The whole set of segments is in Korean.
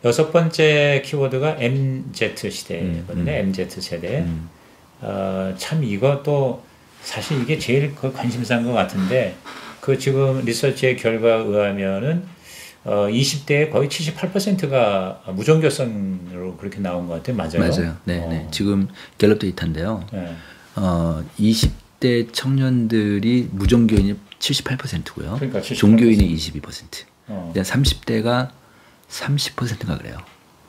여섯 번째 키워드가 MZ 시대거든요. MZ 세대. 참 이것도 사실 이게 제일 그 관심사인 것 같은데 그 지금 리서치의 결과에 의하면은 20대의 거의 78%가 무종교성으로 그렇게 나온 것 같아요. 맞아요? 맞아요. 네, 네. 지금 갤럽 데이터인데요. 네. 20대 청년들이 무종교인이 78%고요. 그러니까 78%. 종교인이 22%. 30대가 30%가 그래요.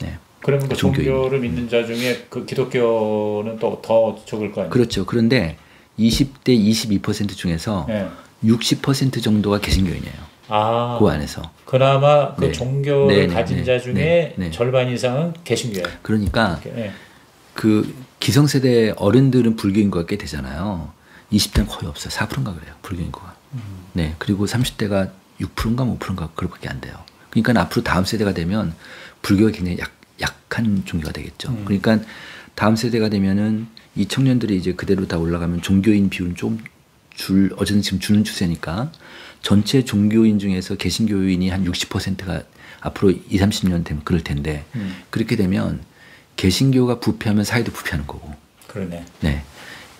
네. 그러면 그 종교를 믿는 자 중에 그 기독교는 또 더 적을 거 아니에요? 그렇죠. 그런데 20대 22% 중에서 네. 60% 정도가 개신교인이에요. 그 안에서. 그나마 그 종교를 가진 자 중에 절반 이상은 개신교예요. 그러니까 그 기성세대 어른들은 불교인구가 꽤 되잖아요. 20대는 거의 없어요. 4%인가 그래요. 불교인구가. 네. 그리고 30대가 6%인가 5%인가 그렇게 안 돼요. 그러니까 앞으로 다음 세대가 되면 불교가 굉장히 약한 종교가 되겠죠. 그러니까 다음 세대가 되면은 이 청년들이 이제 그대로 다 올라가면 종교인 비율은 좀 어쨌든 지금 주는 추세니까 전체 종교인 중에서 개신교인이 한 60%가 앞으로 20, 30년 되면 그럴 텐데 그렇게 되면 개신교가 부패하면 사회도 부패하는 거고. 그러네. 네.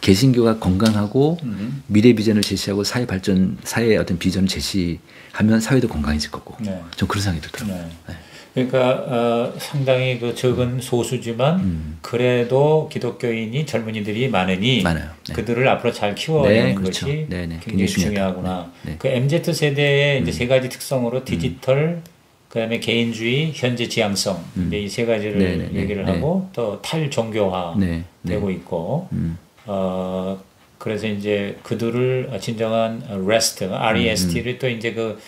개신교가 건강하고 미래 비전을 제시하고 사회 발전, 사회의 어떤 비전을 제시하면 사회도 건강해질 거고. 네. 좀 그런 생각이 들더라고요. 네. 네. 그러니까 상당히 그 적은 소수지만 그래도 기독교인이 젊은이들이 많으니 많아요. 네. 그들을 앞으로 잘 키워내는 그렇죠. 것이 네네. 굉장히 중요하구나. 네. 그 MZ 세대의 이제 세 가지 특성으로 디지털, 그다음에 개인주의, 현재 지향성 이제 이 세 가지를 얘기를 하고 또 탈종교화 되고 있고 그래서 이제 그들을 진정한 REST를 또 이제 그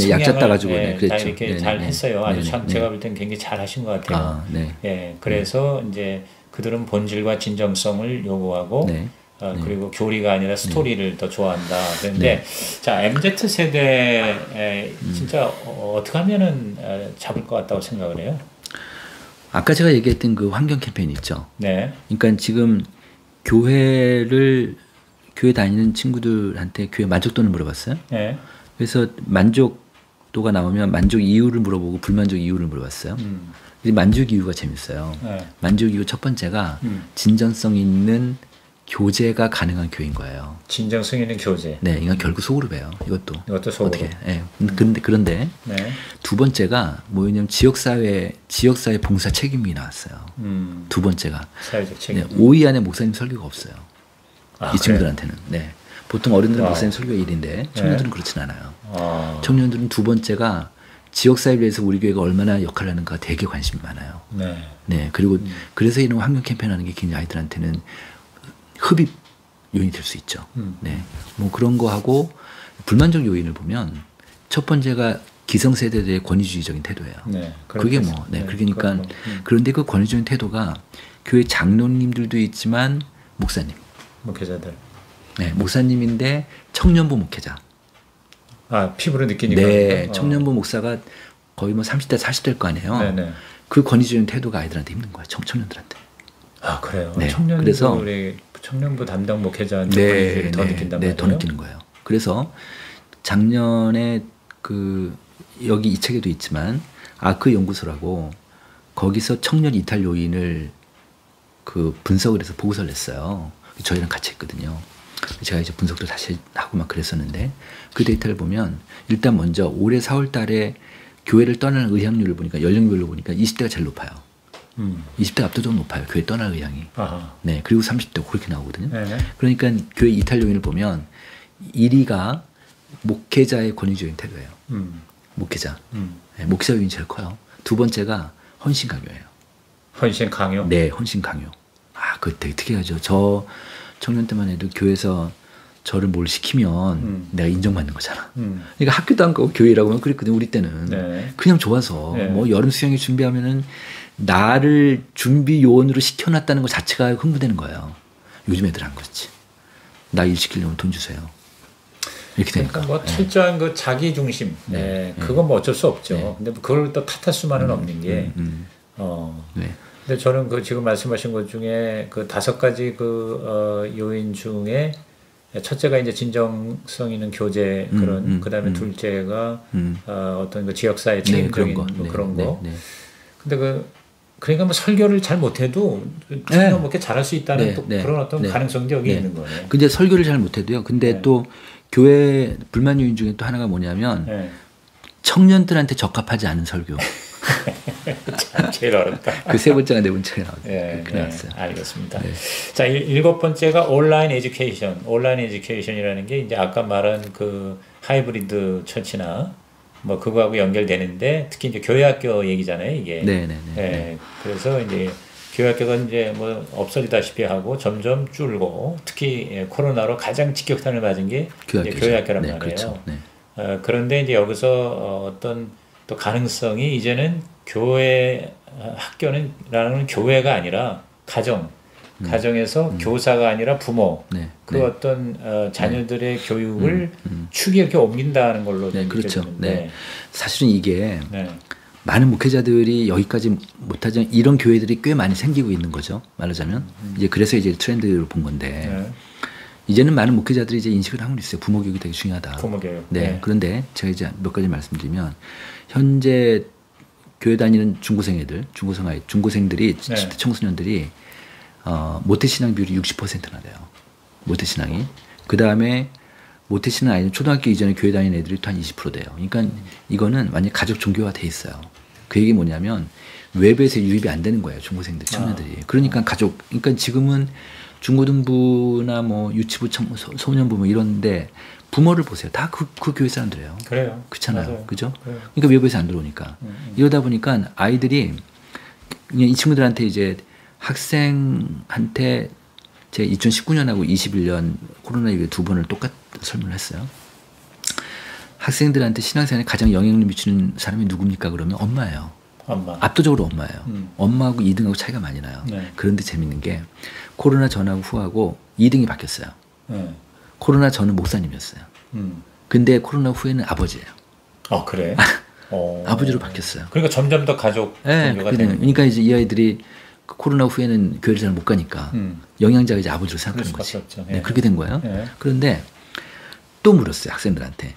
약자 따가지고 다 이렇게 잘 했어요. 아주 참 제가 볼 때는 굉장히 잘 하신 것 같아요. 예, 그래서 이제 그들은 본질과 진정성을 요구하고 그리고 교리가 아니라 스토리를 더 좋아한다. 그런데 자 MZ 세대에 진짜 어떻게 하면은 잡을 것 같다고 생각을 해요? 아까 제가 얘기했던 그 환경 캠페인 있죠. 네. 그러니까 지금 교회 다니는 친구들한테 교회 만족도를 물어봤어요. 네. 그래서 만족도가 나오면 만족 이유를 물어보고 불만족 이유를 물어봤어요. 만족 이유가 재밌어요. 만족 이유 첫 번째가 진정성 있는 교제가 가능한 교회인 거예요. 진정성 있는 교제. 네, 이건 결국 속으로 배요. 이것도 속으로. 어떻게? 네. 그런데 두 번째가 뭐냐면 지역사회 봉사 책임이 나왔어요. 두 번째가 사회적 책임. 5위 안에 목사님 설교가 없어요. 이 친구들한테는. 그래? 네. 보통 어른들은 목사님 설교 1인데 청년들은 그렇진 않아요. 청년들은 두 번째가 지역사회를 위해서 우리 교회가 얼마나 역할을 하는가 되게 관심이 많아요. 네. 그리고 그래서 이런 환경 캠페인 하는 게 굉장히 아이들한테는 흡입 요인이 될 수 있죠. 네. 뭐 그런 거 하고 불만족 요인을 보면 첫 번째가 기성세대들의 권위주의적인 태도예요. 그게 뭐, 그러니까 그런데 그 권위주의적인 태도가 교회 장로님들도 있지만 목회자들. 네, 목사님인데 청년부 목회자. 피부로 느끼니까. 네, 청년부 목사가 거의 뭐 30대, 40대일 거 아니에요. 그 권위주의적인 태도가 아이들한테 힘든 거예요. 청년들한테. 그래요. 네, 청년들이 청년부 담당 목회자한테 더 느낀단 말이에요. 더 느끼는 거예요. 그래서 작년에 여기 이 책에도 있지만 아크 연구소라고 거기서 청년 이탈 요인을 분석을 해서 보고서를 냈어요. 저희랑 같이 했거든요. 제가 이제 분석도 다시 하고 막 그랬었는데 그 데이터를 보면 일단 먼저 올해 4월 달에 교회를 떠나는 의향률을 보니까 연령별로 보니까 20대가 제일 높아요. 20대가 압도적으로 높아요. 교회 떠날 의향이. 네, 그리고 30대 그렇게 나오거든요. 그러니까 교회 이탈 요인을 보면 1위가 목회자의 권위주의적인 태도예요. 목회자. 네, 목회자 요인이 제일 커요. 두 번째가 헌신 강요예요. 헌신 강요? 네, 헌신 강요. 그거 되게 특이하죠. 저 청년 때만 해도 교회에서 저를 뭘 시키면 내가 인정받는 거잖아. 그러니까 학교도 안 가고 교회라고 하면 그랬거든, 우리 때는. 그냥 좋아서. 뭐 여름 수영회 준비하면은 나를 준비 요원으로 시켜놨다는 것 자체가 흥분되는 거예요. 요즘 애들 안 그렇지. 나 일 시키려면 돈 주세요. 이렇게 되니까. 뭐 철저한 그 자기 중심. 그건 뭐 어쩔 수 없죠. 근데 그걸 또 탓할 수만은 없는 게. 근데 저는 지금 말씀하신 것 중에 그 5가지 요인 중에 첫째가 이제 진정성 있는 교제 그다음에 둘째가 어떤 그 지역사회 책임적인 그런 거. 근데 그러니까 뭐 설교를 잘 못해도 충분히 뭐 잘할 수 있다는 또 그런 어떤 가능성도 여기 있는 거예요. 근데 설교를 잘 못해도요. 근데 또 교회 불만 요인 중에 또 하나가 뭐냐면 청년들한테 적합하지 않은 설교. 제일 어렵다. 그 세 번째가 네 번째가 나왔어요. 알겠습니다. 자, 7번째가 온라인 에듀케이션. 온라인 에듀케이션이라는 게 이제 아까 말한 그 하이브리드 처치나 뭐 그거하고 연결되는데 특히 이제 교회학교 얘기잖아요, 이게. 네. 그래서 이제 교회학교가 이제 뭐 없어지다시피 하고 점점 줄고 특히 코로나로 가장 직격탄을 맞은 게 교회학교란 말이에요. 그렇죠. 그런데 이제 여기서 어떤 또 가능성이 이제는 교회 학교는라는 교회가 아니라 가정에서 교사가 아니라 부모 그 어떤 자녀들의 교육을 축이 이렇게 옮긴다는 걸로 그렇죠. 사실은 이게 많은 목회자들이 여기까지 못하지만 이런 교회들이 꽤 많이 생기고 있는 거죠. 말하자면 이제 그래서 이제 트렌드를 본 건데 이제는 많은 목회자들이 이제 인식을 하고 있어요. 부모 교육이 되게 중요하다. 부모 교육. 그런데 제가 이제 몇 가지 말씀드리면 현재 교회 다니는 중고생들이 10대 청소년들이 모태신앙 비율이 60%나 돼요. 모태신앙이. 그 다음에 모태신앙 아니면 초등학교 이전에 교회 다니는 애들이 또 한 20% 돼요. 그러니까 이거는 완전히 가족 종교화 돼 있어요. 그 얘기 뭐냐면 외부에서 유입이 안 되는 거예요. 중고생들, 청년들이. 그러니까 그러니까 지금은 중고등부나 뭐 유치부, 소년부 뭐 이런데 부모를 보세요. 다 그 교회 사람들이에요. 그래요. 그렇잖아요. 맞아요. 그죠? 그러니까 외부에서 안 들어오니까. 이러다 보니까 아이들이 이 친구들한테 이제 학생한테 제가 2019년하고 21년 코로나 이후에 두 번을 똑같은 설문을 했어요. 학생들한테 신앙생활에 가장 영향을 미치는 사람이 누굽니까? 그러면 엄마예요. 압도적으로 엄마예요. 엄마하고 2등하고 차이가 많이 나요. 그런데 재밌는 게 코로나 전하고 후하고 2등이 바뀌었어요. 코로나 전은 목사님이었어요. 근데 코로나 후에는 아버지예요. 그래? 아버지로 바뀌었어요. 그러니까 점점 더 가족 종교가 되는. 그러니까 이제 이 아이들이 코로나 후에는 교회를 잘 못 가니까 영양자가 이제 아버지로 생각하는 거지. 그렇게 된 거예요. 그런데 또 물었어요. 학생들한테.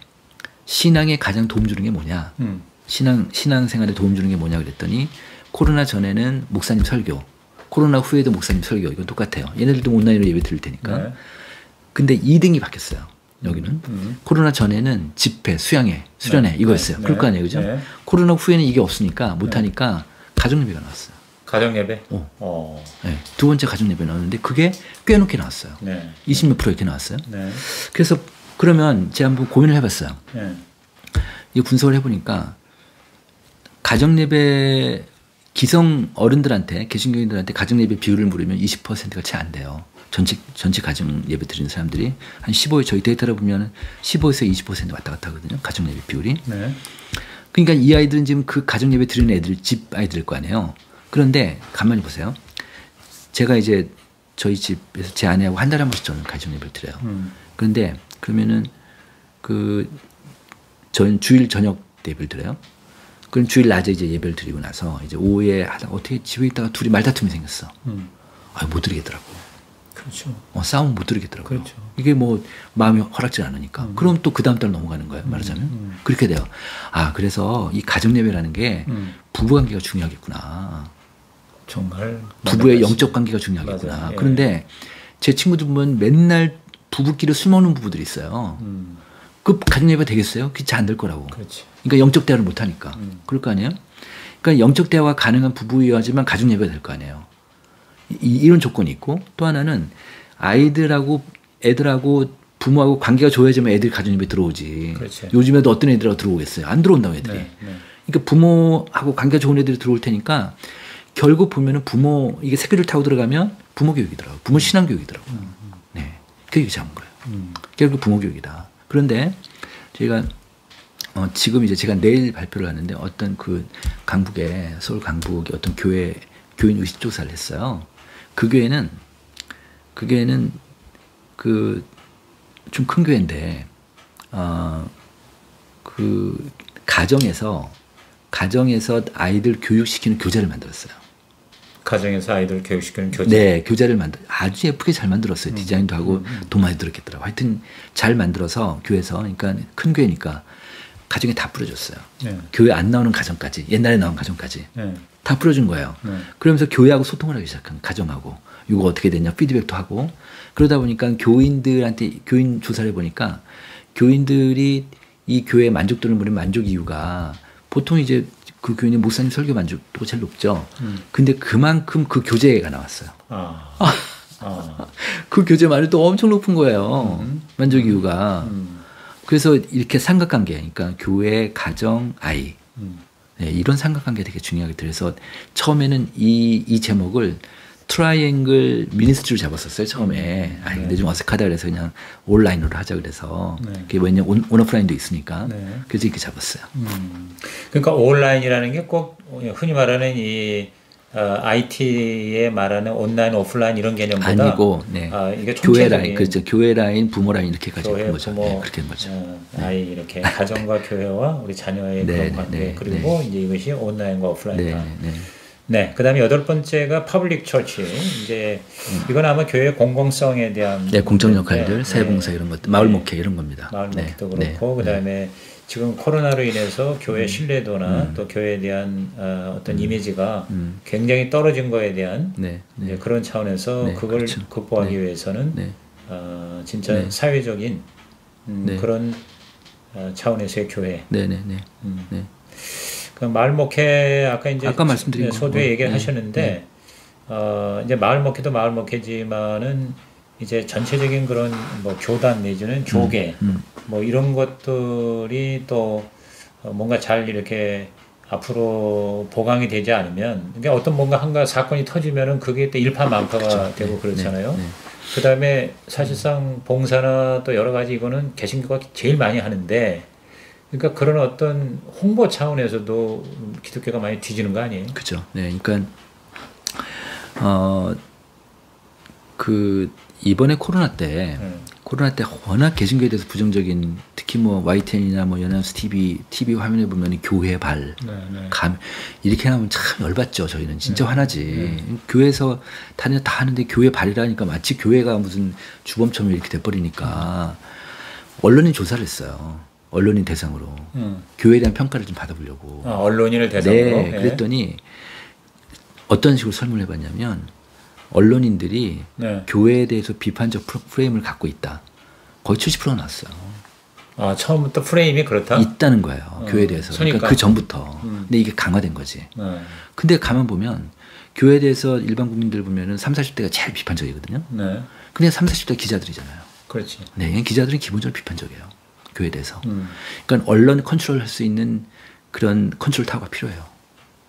신앙에 가장 도움 주는 게 뭐냐? 신앙생활에 도움 주는 게 뭐냐 그랬더니 코로나 전에는 목사님 설교, 코로나 후에도 목사님 설교 이건 똑같아요. 얘네들도 온라인으로 예배 드릴 테니까. 근데 2등이 바뀌었어요. 여기는 코로나 전에는 집회, 수련회 이거였어요. 그럴 거 아니에요, 그죠? 코로나 후에는 이게 없으니까 못하니까 가정 예배가 나왔어요. 가정 예배? 두 번째 가정 예배 나왔는데 그게 꽤 높게 나왔어요. 20몇 프로 이렇게 나왔어요. 그래서 그러면 제가 한번 고민을 해봤어요. 이 분석을 해보니까 가정 예배 기성 어른들한테 개신교인들한테 가정 예배 비율을 물으면 20%가 채 안 돼요. 전체 가정 예배 드리는 사람들이 한 15에 저희 데이터를 보면 15에서 20% 왔다 갔다 하거든요. 가정 예배 비율이. 그러니까 이 아이들은 지금 그 가정 예배 드리는 애들 집 아이들일 거 아니에요. 그런데 가만히 보세요. 제가 이제 저희 집에서 제 아내하고 한 달에 한 번씩 저는 가정 예배를 드려요. 그런데 그러면은 저는 주일 저녁 예배를 드려요. 그럼 주일 낮에 이제 예배를 드리고 나서 이제 오후에 어떻게 집에 있다가 둘이 말다툼이 생겼어. 못 드리겠더라고. 그렇죠. 싸우면 못 드리겠더라고요. 그렇죠. 이게 뭐 마음이 허락지 않으니까. 그럼 또 그 다음 달 넘어가는 거예요. 말하자면. 그렇게 돼요. 그래서 이 가정 예배라는 게 부부 관계가 중요하겠구나. 정말 부부의 영적 관계가 중요하겠구나. 맞아요. 그런데 제 친구들 보면 맨날 부부끼리 술 먹는 부부들이 있어요. 그 가정 예배 되겠어요? 그게 잘 안 될 거라고. 그렇지. 그러니까 영적 대화를 못 하니까. 그럴 거 아니에요? 그러니까 영적 대화가 가능한 부부여야지만 가정 예배가 될 거 아니에요. 이런 조건이 있고 또 하나는 애들하고 부모하고 관계가 좋아지면 애들이 가정 예배 들어오지. 그렇지. 요즘에도 어떤 애들하고 들어오겠어요? 안 들어온다고 애들이. 그러니까 부모하고 관계가 좋은 애들이 들어올 테니까 결국 보면은 이게 새끼를 타고 들어가면 부모 교육이더라고요. 부모 신앙 교육이더라고요. 그게 잡은 거예요. 결국 부모 교육이다. 그런데 저희가 지금 이제 제가 내일 발표를 하는데 어떤 서울 강북의 어떤 교인 의식 조사를 했어요. 그 교회는 좀 큰 교회인데 가정에서 아이들 교육시키는 교재를 만들었어요. 가정에서 아이들 교육시키는 교재. 네, 교재를 아주 예쁘게 잘 만들었어요. 디자인도 하고 돈 많이 들었겠더라고. 하여튼 잘 만들어서 교회에서, 그러니까 큰 교회니까 가정에 다 뿌려줬어요. 교회 안 나오는 가정까지, 옛날에 나온 가정까지. 다 풀어준 거예요. 그러면서 교회하고 소통을 하기 시작한 가정하고 이거 어떻게 됐냐 피드백도 하고 그러다 보니까 교인들한테 교인 조사를 해보니까 교인들이 이 교회에 만족도를 물은 만족 이유가 보통 이제 그 교인의 목사님 설교 만족도가 제일 높죠. 근데 그만큼 그 교재가 나왔어요. 그 교재 만족도 엄청 높은 거예요. 만족 이유가. 그래서 이렇게 삼각관계, 그러니까 교회, 가정, 아이. 네, 이런 삼각관계 되게 중요하게 들어서 처음에는 이 제목을 트라이앵글 미니스트리로 잡았었어요 처음에. 근데 좀 어색하다 그래서 그냥 온라인으로 하자 그래서 그게 왜냐면 온오프라인도 있으니까 그래서 이렇게 잡았어요. 그러니까 온라인이라는 게 꼭 흔히 말하는 이 IT에 말하는 온라인, 오프라인 이런 개념보다 아니고, 이게 교회 라인, 그렇죠. 교회 라인, 부모 라인 이렇게까지 교회, 된 거죠. 부모, 그렇게 된 거죠. 아이 이렇게 가정과 교회와 우리 자녀의 그런 관계 그리고 이제 이것이 온라인과 오프라인이다. 네, 그다음에 8번째가 퍼블릭 처치. 이제 이건 아마 교회 공공성에 대한 공적 역할들, 사회봉사 이런 것들, 마을 목회 이런 겁니다. 마을 목회도 그렇고 그다음에 지금 코로나로 인해서 교회 신뢰도나 또 교회에 대한 어떤 이미지가 굉장히 떨어진 거에 대한 이제 그런 차원에서 그걸 그렇죠. 극복하기 위해서는 진짜 사회적인 그런 차원에서의 교회. 그 마을 목회 아까 말씀드린 소두에 얘기를 하셨는데 이제 마을 목회도 마을 목회지만은 이제 전체적인 그런 뭐 교단 내지는 교계 뭐 이런 것들이 또 뭔가 잘 이렇게 앞으로 보강이 되지 않으면 그러니까 어떤 뭔가 한가 사건이 터지면은 그게 또 일파만파가 되고 그렇잖아요. 그다음에 사실상 봉사나 또 여러 가지 이거는 개신교가 제일 많이 하는데 그러니까 그런 어떤 홍보 차원에서도 기독교가 많이 뒤지는 거 아니에요? 그렇죠. 네, 그러니까 그 이번에 코로나 때 워낙 개신교에 대해서 부정적인 특히 뭐 YTN이나 뭐 연합뉴스 TV 화면에 보면 교회 발, 감 이렇게 하면 참 열받죠. 저희는 진짜 화나지. 교회에서 다 하는데 교회 발이라니까 마치 교회가 무슨 주범처럼 이렇게 돼버리니까 언론이 조사를 했어요. 언론인 대상으로 교회에 대한 평가를 좀 받아보려고. 언론인을 대상으로. 네, 그랬더니 어떤 식으로 설명을 해봤냐면 언론인들이 교회에 대해서 비판적 프레임을 갖고 있다. 거의 70% 나왔어요. 처음부터 프레임이 그렇다? 있다는 거예요. 교회에 대해서. 그러니까 그 전부터. 근데 이게 강화된 거지. 근데 가만 보면 교회에 대해서 일반 국민들 보면은 30, 40대가 제일 비판적이거든요. 근데 30, 40대 기자들이잖아요. 그렇지. 네, 기자들은 기본적으로 비판적이에요. 교회에 대해서. 그러니까 언론 컨트롤할 수 있는 그런 컨트롤 타워가 필요해요.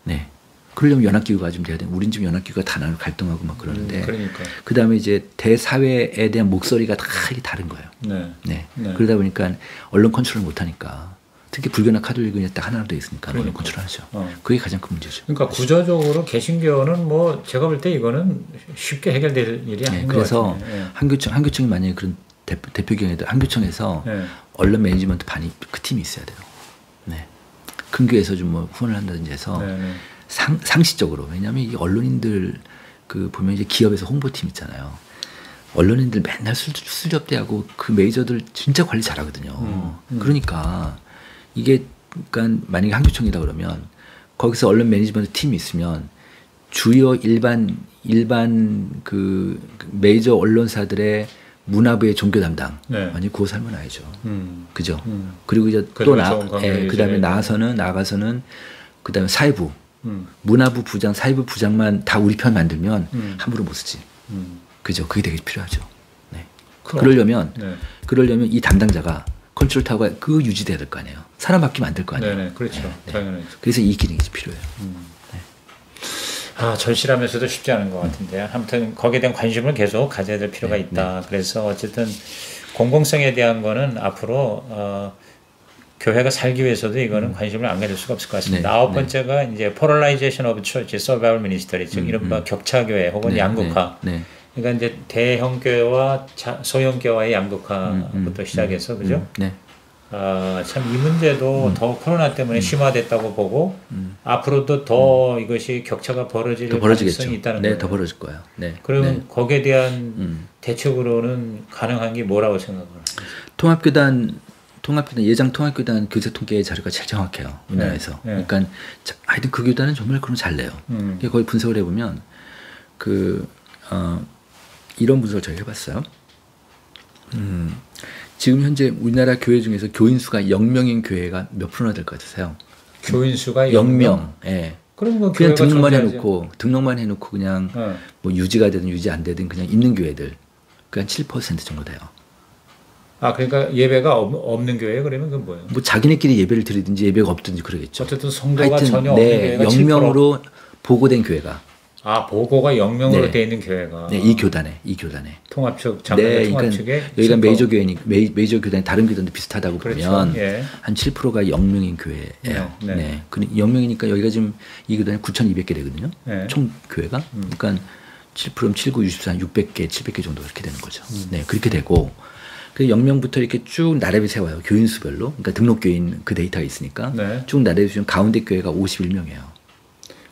네. 그러려면 연합기구가 좀 돼야 돼. 우린 지금 연합기구가 다 나눠 갈등하고 막 그러는데. 그러니까. 그 다음에 이제 대사회에 대한 목소리가 다 다른 거예요. 그러다 보니까 언론 컨트롤을 못하니까. 특히 불교나 카톨릭은 딱 하나로 돼 있으니까 언론 컨트롤하죠. 그게 가장 큰 문제죠. 그러니까 구조적으로 개신교는 뭐 제가 볼 때 이거는 쉽게 해결될 일이 아닌 것 같아요. 그래서 한교총이 만약에 그런 대표 경우에도 한교총에서 언론 매니지먼트 반이 그 팀이 있어야 돼요. 큰 교회에서 좀 뭐 후원을 한다든지 해서 상시적으로. 왜냐하면 이 언론인들 그 보면 이제 기업에서 홍보팀 있잖아요. 언론인들 맨날 술접대하고 그 메이저들 진짜 관리 잘하거든요. 그러니까 이게 그러니까 만약에 한교총이다 그러면 거기서 언론 매니지먼트 팀이 있으면 주요 일반 그 메이저 언론사들의 문화부의 종교 담당 아니 그거 살면 알죠. 그죠. 그리고 이제 또 그다음에 나가서는 그다음에 사회부 문화부 부장, 사회부 부장만 다 우리 편 만들면 함부로 못 쓰지. 그죠. 그게 되게 필요하죠. 그러려면 이 담당자가 컨트롤 타워가 그 유지돼야 될 거 아니에요. 사람 바뀌면 안 될 거 아니에요. 그렇죠. 당연하죠. 그래서 이 기능이 필요해요. 절실하면서도 쉽지 않은 것 같은데 아무튼 거기에 대한 관심을 계속 가져야 될 필요가 있다. 그래서 어쨌든 공공성에 대한 거는 앞으로 교회가 살기 위해서도 이거는 관심을 안 가질 수가 없을 것 같습니다. 9번째가 이제 Polarization of Church, Survival Ministry, 즉 이른바 격차교회 혹은 양극화. 그러니까 이제 대형 교회와 소형 교회의 양극화부터 시작해서 그죠? 참 이 문제도 더 코로나 때문에 심화됐다고 보고 앞으로도 더 이것이 격차가 벌어질 가능성이 있다는 거예요. 더 벌어질 거예요. 그럼 거기에 대한 대책으로는 가능한 게 뭐라고 생각을 하세요? 예장 통합교단 교세 통계 자료가 제일 정확해요. 우리나라에서. 그러니까 하여튼 그 교단은 정말 그런 잘 내요. 거기 분석을 해보면 이런 분석을 저희 해봤어요. 지금 현재 우리나라 교회 중에서 교인 수가 0명인 교회가 몇 프로나 될 것 같으세요? 교인 수가 0명. 예. 그럼 뭐 그냥 교회가 등록만 해놓고 그냥 뭐 유지가 되든 유지 안 되든 그냥 있는 교회들 그냥 7% 정도 돼요. 아 그러니까 예배가 없는 교회 그러면 그건 뭐예요? 뭐 자기네끼리 예배를 드리든지 예배가 없든지 그러겠죠. 어쨌든 성도가 하여튼, 전혀 없는 교회가 0명으로 보고된 교회가. 아 보고가 0명으로 돼 있는 교회가. 네, 이 교단에. 통합 측 장로회 통합 그러니까 측에 여기가 메이저 교회니 메이저 교단 다른 교단도 비슷하다고 그렇죠. 보면 예. 한 7%가 0명인 교회예요. 네. 0명이니까 여기가 지금 이 교단이 9,200개 되거든요. 총 교회가. 그러니까 7%면 7, 9, 64, 600개, 700개 정도 이렇게 되는 거죠. 네, 그렇게 되고 그 0명부터 이렇게 쭉 나래를 세워요. 교인 수별로. 그러니까 등록 교인 그 데이터가 있으니까 쭉 나래를 세우면 가운데 교회가 51명이에요.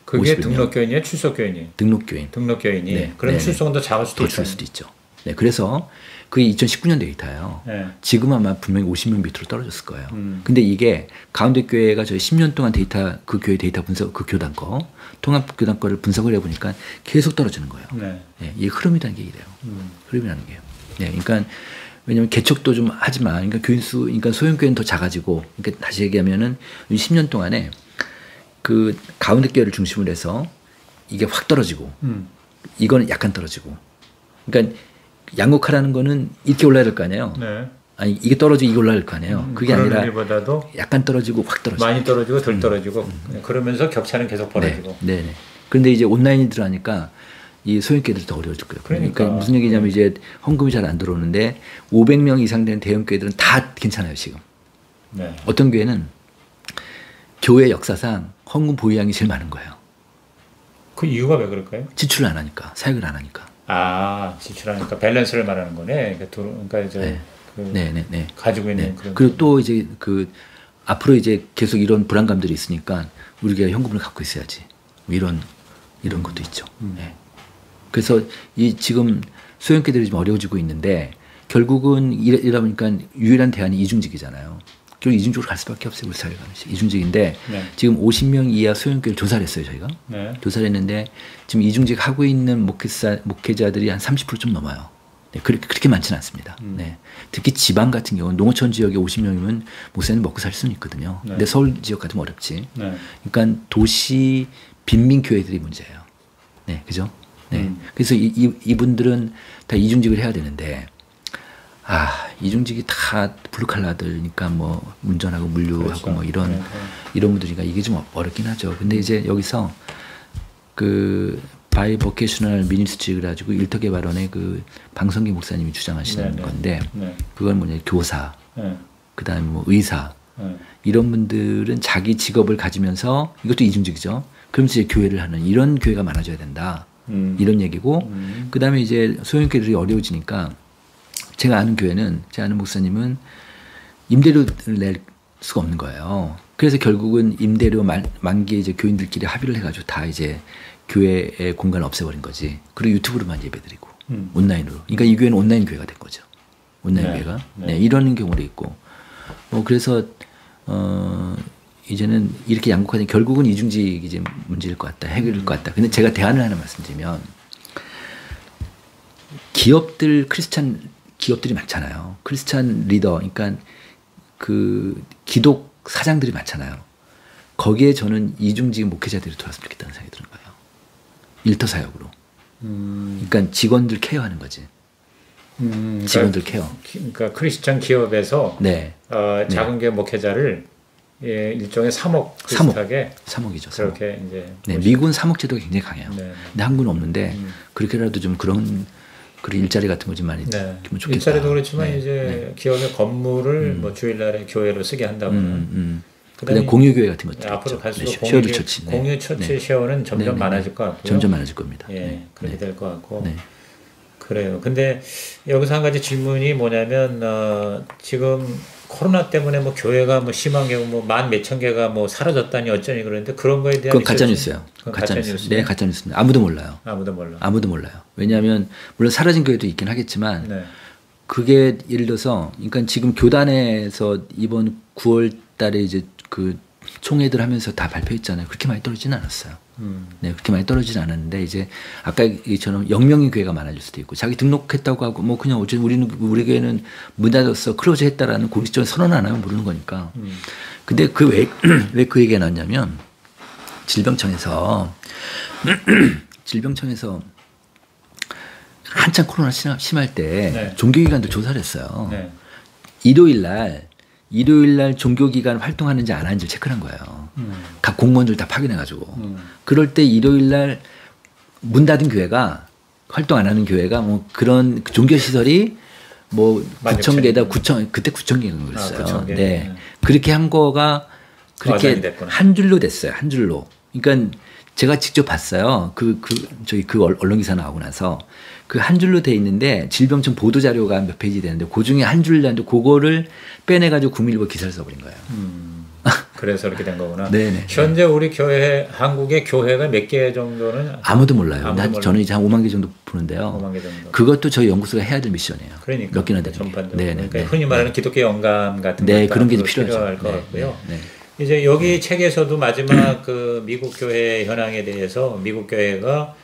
그게 51명. 등록 교인이에요, 출석 교인이? 등록 교인. 등록 교인이. 그럼 출석은 더 작을 수도 더 줄 수도 있죠. 네, 그래서 그게 2019년 데이터예요. 지금 아마 분명히 50명 밑으로 떨어졌을 거예요. 근데 이게 가운데 교회가 저희 10년 동안 데이터 그 교회 데이터 분석 그 교단 거 통합 교단 거를 분석을 해보니까 계속 떨어지는 거예요. 네, 이게 흐름이라는 게 이래요. 흐름이라는 게요. 네, 그러니까 왜냐면 개척도 좀 하지만 그러니까 교인 수 그러니까 소형 교회는 더 작아지고 그러니까 다시 얘기하면은 10년 동안에 그 가운데 교회를 중심으로 해서 이게 확 떨어지고 이거는 약간 떨어지고 그러니까 양극화라는 거는 이렇게 올라야 될 거 아니에요. 아니 이게 떨어지고 이게 올라야 될 거 아니에요. 그게 아니라 의미보다도 약간 떨어지고 확 떨어지고 많이 떨어지고 덜 떨어지고 그러면서 격차는 계속 벌어지고. 네. 그런데 이제 온라인이 들어가니까 이 소형교회들이 더 어려워질 거예요. 그러니까 무슨 얘기냐면 이제 헌금이 잘 안 들어오는데 500명 이상 되는 대형 교회들은 다 괜찮아요 지금. 어떤 교회는 교회 역사상 헌금 보유량이 제일 많은 거예요. 그 이유가 왜 그럴까요? 지출을 안 하니까, 사역을 안 하니까. 아, 지출하니까 밸런스를 말하는 거네. 그러니까 이제 가지고 있는 그런. 그리고 또 이제 그 앞으로 이제 계속 이런 불안감들이 있으니까 우리가 현금을 갖고 있어야지. 뭐 이런 것도 있죠. 그래서 이 지금 소형교회들이 좀 어려워지고 있는데 결국은 이러다 보니까 유일한 대안이 이중직이잖아요. 결국 이중직으로 갈 수밖에 없어요. 우리 사회가. 이중직인데 지금 50명 이하 소형교회를 조사를 했어요. 저희가. 조사를 했는데 지금 이중직 하고 있는 목회자들이 한 30%좀 넘어요. 네, 그렇게 많지는 않습니다. 특히 지방 같은 경우는 농어촌 지역에 50명이면 목사님 먹고 살 수는 있거든요. 근데 서울 지역 같으면 어렵지. 그러니까 도시 빈민 교회들이 문제예요. 네, 그죠? 그래서 이분들은 다 이중직을 해야 되는데, 이중직이 다 블루칼라들니까 뭐 운전하고 물류하고 그렇죠. 뭐 이런 분들이니까 이게 좀 어렵긴 하죠. 근데 이제 여기서 그 바이보케이셔널 미니스트리 그래가지고 일터계 발언의 그 방성기 목사님이 주장하시는 건데, 그건 뭐냐 교사, 그다음에 뭐 의사 이런 분들은 자기 직업을 가지면서 이것도 이중직이죠. 그러면서 이제 교회를 하는 이런 교회가 많아져야 된다. 이런 얘기고, 그 다음에 이제 소형교회들이 어려워지니까 제가 아는 교회는, 제가 아는 목사님은 임대료를 낼 수가 없는 거예요. 그래서 결국은 임대료 만기에 이제 교인들끼리 합의를 해가지고 다 이제 교회의 공간을 없애버린 거지. 그리고 유튜브로만 예배드리고, 온라인으로. 그러니까 이 교회는 온라인 교회가 된 거죠. 온라인 교회가. 이런 경우도 있고. 그래서, 이제는 이렇게 양극화된 결국은 이중직이 이제 문제일 것 같다. 해결일 것 같다. 근데 제가 대안을 하나 말씀드리면 크리스찬 기업들이 많잖아요. 크리스찬 리더, 그러니까 그 기독 사장들이 많잖아요. 거기에 저는 이중직 목회자들이 들어왔으면 좋겠다는 생각이 드는 거예요. 일터 사역으로. 그러니까 직원들 케어하는 거지. 직원들 케어. 그러니까 크리스찬 기업에서 작은 기업 목회자를 일종의 사목 비슷하게 사목이죠. 그렇게 이제 미국은 사목 제도가 굉장히 강해요. 근데 한국은 없는데 그렇게라도 좀 그런 일자리 같은 거 좀 많이 주면 좋겠다. 일자리도 그렇지만 이제 기업의 건물을 뭐 주일날에 교회로 쓰게 한다거나 그다음에 공유교회 같은 것도 앞으로 갈수록 공유 처치 쉐어는 점점 많아질 것 같고요. 점점 많아질 겁니다. 그렇게 될 것 같고. 그래요. 근데 여기서 한 가지 질문이 뭐냐면 지금 코로나 때문에 뭐 교회가 뭐 심한 경우 뭐 만 몇천 개가 뭐 사라졌다니 어쩌니 그러는데 그런 거에 대한 그건 가짜 뉴스예요. 가짜 뉴스. 네, 가짜 뉴스입니다. 아무도 몰라요. 왜냐하면 물론 사라진 교회도 있긴 하겠지만 그게 예를 들어서, 그러니까 지금 교단에서 이번 9월 달에 이제 그 총회들 하면서 다 발표했잖아요. 그렇게 많이 떨어지진 않았어요. 네, 그렇게 많이 떨어지진 않았는데, 이제 아까 얘기처럼 0명의 교회가 많아질 수도 있고, 자기 등록했다고 하고, 뭐 그냥 어쨌든 우리 교회는 문 닫았어, 클로즈 했다라는 공식적인 선언 안 하면 모르는 거니까. 근데 왜 그 얘기가 나왔냐면, 질병청에서 한참 코로나 심할 때 네. 종교기관들 조사를 했어요. 네. 일요일 날 종교기관 활동하는지 안 하는지 체크를 한 거예요. 각 공무원들 다 파견해가지고. 그럴 때 일요일 날 문 닫은 교회가, 활동 안 하는 교회가 뭐 그런 종교시설이 뭐 9,000개다, 9,000, 그때 9,000개인가 그랬어요. 9,000개. 네. 그렇게 한 거가 그렇게 한 줄로 됐어요. 한 줄로. 그러니까 제가 직접 봤어요. 저희 그 언론기사 나오고 나서 그 한 줄로 돼 있는데 질병청 보도 자료가 몇 페이지 되는데 그 중에 한 줄인데 그거를 빼내가지고 국민일보 기사를 써버린 거예요. 그래서 그렇게 된 거구나. 네네. 현재 우리 교회, 한국의 교회가 몇 개 정도는 아무도 몰라요. 저는 이제 한 5만 개 정도 보는데요. 5만 개 정도. 그것도 저희 연구소가 해야 될 미션이에요. 그러니까 몇 개나 되는 전반적으로. 네네. 그러니까 흔히 말하는 기독교 영감 같은 네, 것도 그런 게 필요할 필요하죠. 것 같고요. 네. 이제 여기 책에서도 마지막 그 미국 교회 현황에 대해서 미국 교회가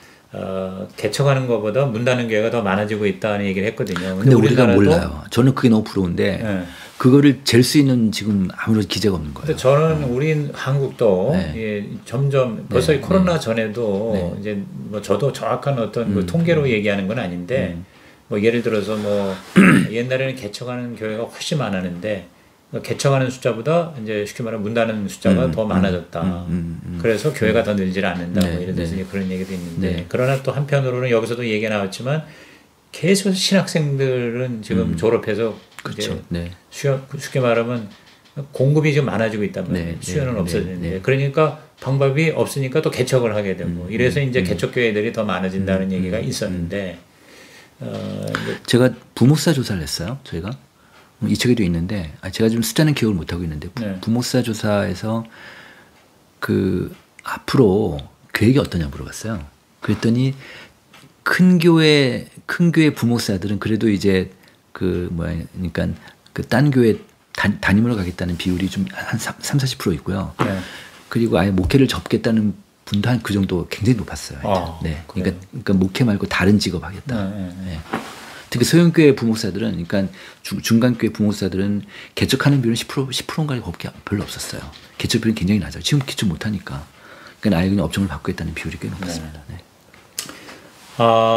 개척하는 것보다 문 닫는 교회가 더 많아지고 있다는 얘기를 했거든요. 근데 우리가 몰라요. 저는 그게 너무 부러운데 네. 그거를 잴 수 있는 지금 아무런 기재가 없는 거예요. 근데 저는 우린 한국도 네. 예, 점점 벌써 네. 코로나 전에도 네. 이제 뭐 저도 정확한 어떤 그 통계로 얘기하는 건 아닌데 뭐 예를 들어서 뭐 옛날에는 개척하는 교회가 훨씬 많았는데 개척하는 숫자보다 이제 쉽게 말하면 문 닫는 숫자가 더 많아졌다. 그래서 교회가 더 늘질 않는다. 뭐 예를 들어서 그런 얘기도 있는데 그러나 또 한편으로는 여기서도 얘기가 나왔지만 계속 신학생들은 지금 졸업해서 그렇죠. 네. 쉽게 말하면 공급이 좀 많아지고 있단 말이에요. 수요는 없어지는데 그러니까 방법이 없으니까 또 개척을 하게 되고 이래서 이제 개척 교회들이 더 많아진다는 얘기가 있었는데 제가 부목사 조사를 했어요. 저희가 이 책에도 있는데 제가 좀 숫자는 기억을 못 하고 있는데 부목사 조사에서 그 앞으로 계획이 어떠냐 물어봤어요. 그랬더니 큰 교회 부목사들은 그래도 이제 그러니까 그 딴 교회 담임으로 가겠다는 비율이 좀 한 30-40% 있고요. 네. 그리고 아예 목회를 접겠다는 분도 한 그 정도 굉장히 높았어요. 네. 그러니까 목회 말고 다른 직업 하겠다. 네. 특히 소형교회 부목사들은, 그러니까 중간교회 부목사들은 개척하는 비율은 10%인가 별로 없었어요. 개척 비율은 굉장히 낮아요. 지금 개척 못하니까. 그러니까 아예 그냥 업종을 바꾸겠다는 비율이 꽤 높았습니다. 네.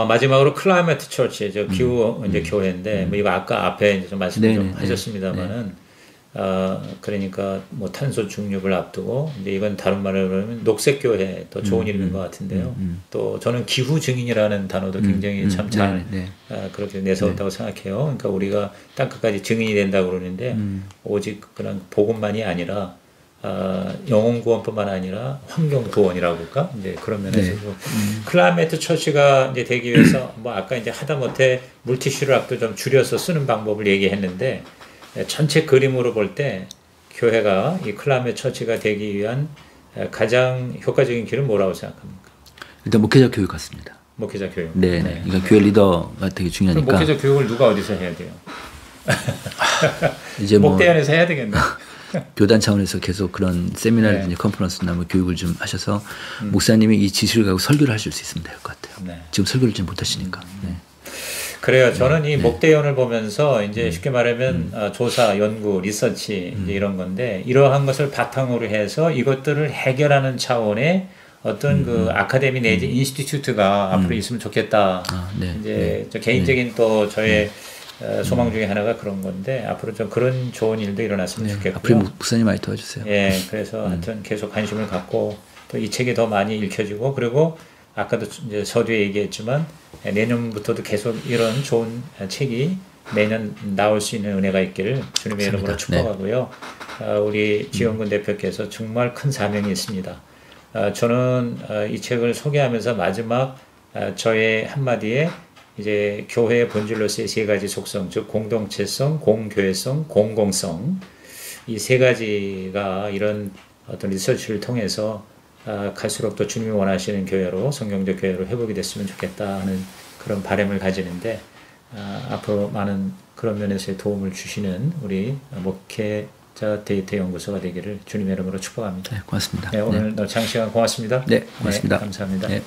마지막으로 클라이매트 처치, 저 기후 이제 교회인데, 뭐 이거 아까 앞에 이제 좀 말씀 좀 하셨습니다만은, 그러니까 뭐 탄소 중립을 앞두고, 이제 이건 다른 말로 하면 녹색 교회 더 좋은 이름인 것 같은데요. 또 저는 기후 증인이라는 단어도 굉장히 참 잘 그렇게 내세웠다고 생각해요. 그러니까 우리가 땅끝까지 증인이 된다고 그러는데, 오직 그냥 복음만이 아니라 영혼 구원뿐만 아니라 환경 구원이라고 할까? 이제 그런 면에서도 클라이매트 처치가 이제 되기 위해서 뭐 아까 이제 하다못해 물티슈를 앞도 좀 줄여서 쓰는 방법을 얘기했는데 전체 그림으로 볼 때 교회가 이 클라이매트 처치가 되기 위한 가장 효과적인 길은 뭐라고 생각합니까? 일단 목회자 교육 같습니다. 목회자 교육. 네. 그러니까 교회 리더가 되게 중요하니까. 그럼 목회자 교육을 누가 어디서 해야 돼요? 이제 목대 안에서 해야 되겠네. 교단 차원에서 계속 그런 세미나라든지 컨퍼런스나 뭐 교육을 좀 하셔서 목사님이 이 지시를 가지고 설교를 하실 수 있으면 될 것 같아요. 지금 설교를 좀 못하시니까. 그래요. 저는 이 목대연을 보면서 이제 쉽게 말하면 조사, 연구, 리서치 이제 이런 건데 이러한 것을 바탕으로 해서 이것들을 해결하는 차원의 어떤 그 아카데미 내지 인스티튜트가 앞으로 있으면 좋겠다. 이제 저 개인적인 또 저의 소망 중에 하나가 그런 건데 앞으로 좀 그런 좋은 일도 일어났으면 좋겠고요. 앞으로 목사님 많이 도와주세요. 예, 그래서 하여튼 계속 관심을 갖고 또 이 책이 더 많이 읽혀지고 그리고 아까도 이제 서두에 얘기했지만 내년부터도 계속 이런 좋은 책이 매년 나올 수 있는 은혜가 있기를 주님의 이름으로 축복하고요. 우리 지원군 대표께서 정말 큰 사명이 있습니다. 저는 이 책을 소개하면서 마지막 저의 한마디에 이제 교회의 본질로서의 세 가지 속성, 즉 공동체성, 공교회성, 공공성 이 세 가지가 이런 어떤 리서치를 통해서 갈수록 더 주님이 원하시는 교회로 성경적 교회로 회복이 됐으면 좋겠다 하는 그런 바람을 가지는데 앞으로 많은 그런 면에서의 도움을 주시는 우리 목회자 데이터 연구소가 되기를 주님의 이름으로 축복합니다. 네, 고맙습니다. 네, 오늘 장시간 고맙습니다. 네, 고맙습니다. 네, 감사합니다. 네.